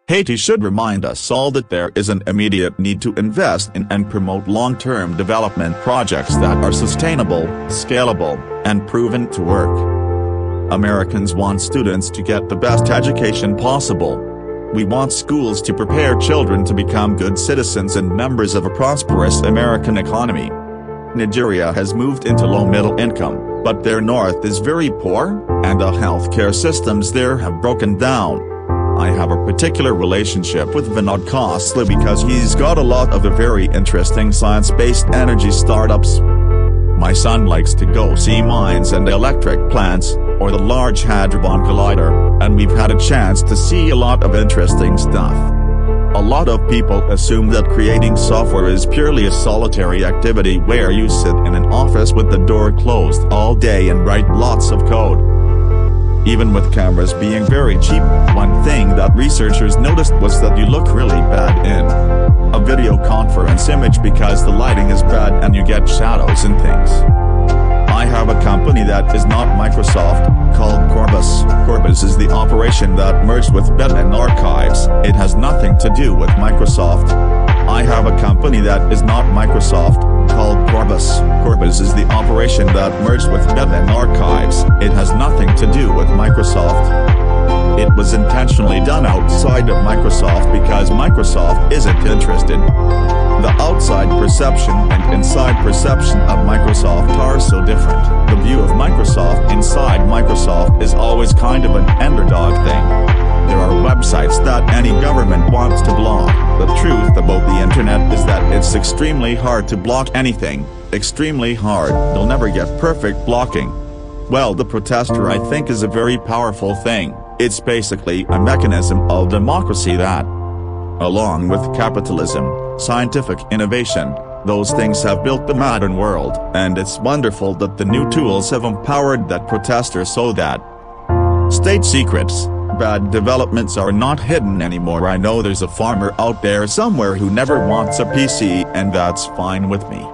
Haiti should remind us all that there is an immediate need to invest in and promote long-term development projects that are sustainable, scalable, and proven to work. Americans want students to get the best education possible. We want schools to prepare children to become good citizens and members of a prosperous American economy. Nigeria has moved into low-middle income, but their north is very poor, and the healthcare systems there have broken down. I have a particular relationship with Vinod Khosla because he's got a lot of the very interesting science-based energy startups. My son likes to go see mines and electric plants, or the Large Hadron Collider, and we've had a chance to see a lot of interesting stuff. A lot of people assume that creating software is purely a solitary activity where you sit in an office with the door closed all day and write lots of code. Even with cameras being very cheap, one thing that researchers noticed was that you look really bad in a video conference image because the lighting is bad and you get shadows and things. I have a company that is not Microsoft, called Corbus. Corbus is the operation that merged with Bed and Archives. It has nothing to do with Microsoft. I have a company that is not Microsoft, called Corbus. Corbus is the operation that merged with Bed and Archives. It has nothing to do with Microsoft. It was intentionally done outside of Microsoft because Microsoft isn't interested. The outside perception and inside perception of Microsoft are so different. The view of Microsoft inside Microsoft is always kind of an underdog thing. There are websites that any government wants to block. The truth about the internet is that it's extremely hard to block anything. Extremely hard. You'll never get perfect blocking. Well, the protester I think is a very powerful thing. It's basically a mechanism of democracy that, along with capitalism, scientific innovation, those things have built the modern world, and it's wonderful that the new tools have empowered that protester so that state secrets, bad developments are not hidden anymore. I know there's a farmer out there somewhere who never wants a PC, and that's fine with me.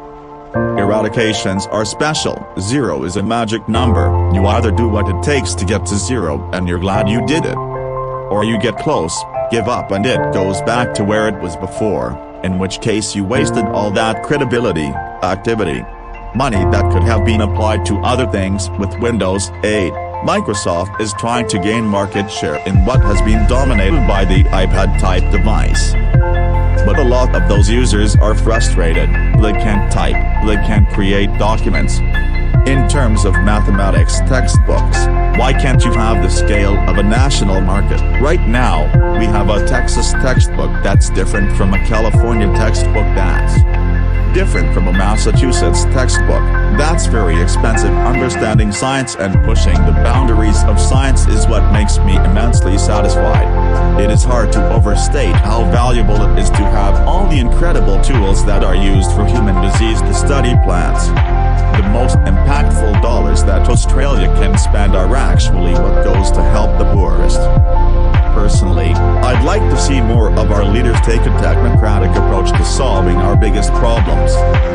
Eradications are special. 0 is a magic number. You either do what it takes to get to 0 and you're glad you did it, or you get close, give up, and it goes back to where it was before, in which case you wasted all that credibility, activity, money that could have been applied to other things. With Windows 8, Microsoft is trying to gain market share in what has been dominated by the iPad-type device. But a lot of those users are frustrated. They can't type, they can't create documents. In terms of mathematics textbooks, why can't you have the scale of a national market? Right now, we have a Texas textbook that's different from a California textbook that's different from a Massachusetts textbook. That's very expensive. Understanding science and pushing the boundaries of science is what makes me immensely satisfied. It is hard to overstate how valuable it is to have all the incredible tools that are used for human disease to study plants. The most impactful dollars that Australia can spend are actually